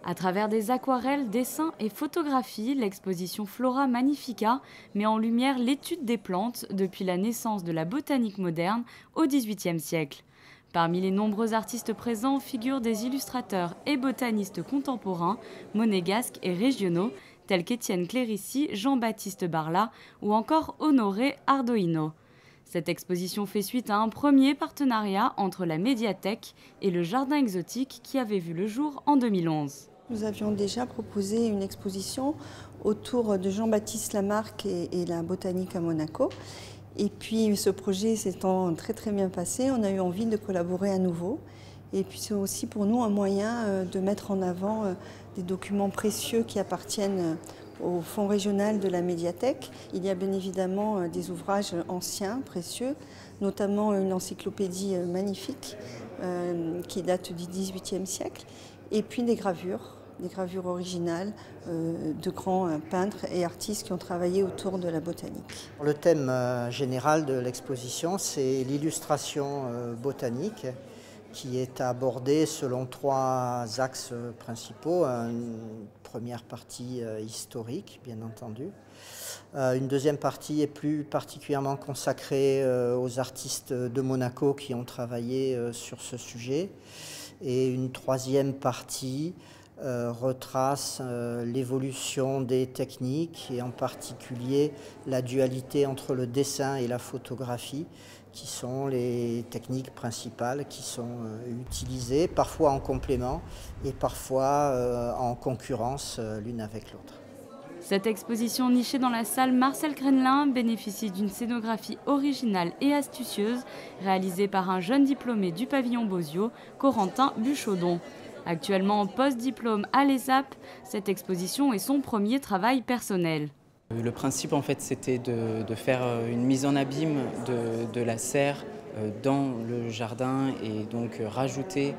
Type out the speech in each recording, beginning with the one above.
À travers des aquarelles, dessins et photographies, l'exposition Flora Magnifica met en lumière l'étude des plantes depuis la naissance de la botanique moderne au XVIIIe siècle. Parmi les nombreux artistes présents figurent des illustrateurs et botanistes contemporains, monégasques et régionaux, tels qu'Étienne Clérici, Jean-Baptiste Barla ou encore Honoré Ardoino. Cette exposition fait suite à un premier partenariat entre la médiathèque et le jardin exotique qui avait vu le jour en 2011. Nous avions déjà proposé une exposition autour de Jean-Baptiste Lamarck et la botanique à Monaco. Et puis ce projet s'étant très bien passé, on a eu envie de collaborer à nouveau. Et puis c'est aussi pour nous un moyen de mettre en avant des documents précieux qui appartiennent au fonds régional de la médiathèque. Il y a bien évidemment des ouvrages anciens, précieux, notamment une encyclopédie magnifique qui date du XVIIIe siècle, et puis des gravures originales de grands peintres et artistes qui ont travaillé autour de la botanique. Le thème général de l'exposition, c'est l'illustration botanique, qui est abordée selon trois axes principaux. Une première partie historique, bien entendu. Une deuxième partie est plus particulièrement consacrée aux artistes de Monaco qui ont travaillé sur ce sujet. Et une troisième partie retrace l'évolution des techniques et en particulier la dualité entre le dessin et la photographie, qui sont les techniques principales qui sont utilisées, parfois en complément et parfois en concurrence l'une avec l'autre. Cette exposition nichée dans la salle Marcel Crenelin bénéficie d'une scénographie originale et astucieuse réalisée par un jeune diplômé du pavillon Bozio, Corentin Buchaudon. Actuellement en post-diplôme à l'ESAP, cette exposition est son premier travail personnel. Le principe en fait c'était de faire une mise en abîme de la serre dans le jardin et donc rajouter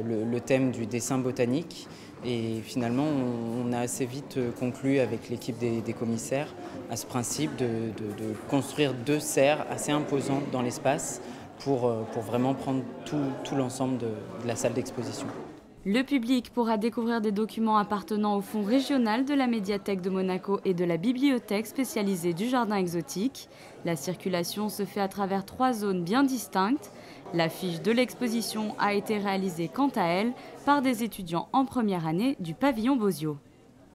le thème du dessin botanique. Et finalement, on a assez vite conclu avec l'équipe des commissaires à ce principe de construire deux serres assez imposantes dans l'espace pour vraiment prendre tout l'ensemble de la salle d'exposition. Le public pourra découvrir des documents appartenant au fonds régional de la médiathèque de Monaco et de la bibliothèque spécialisée du jardin exotique. La circulation se fait à travers trois zones bien distinctes. L'affiche de l'exposition a été réalisée quant à elle par des étudiants en première année du pavillon Bozio.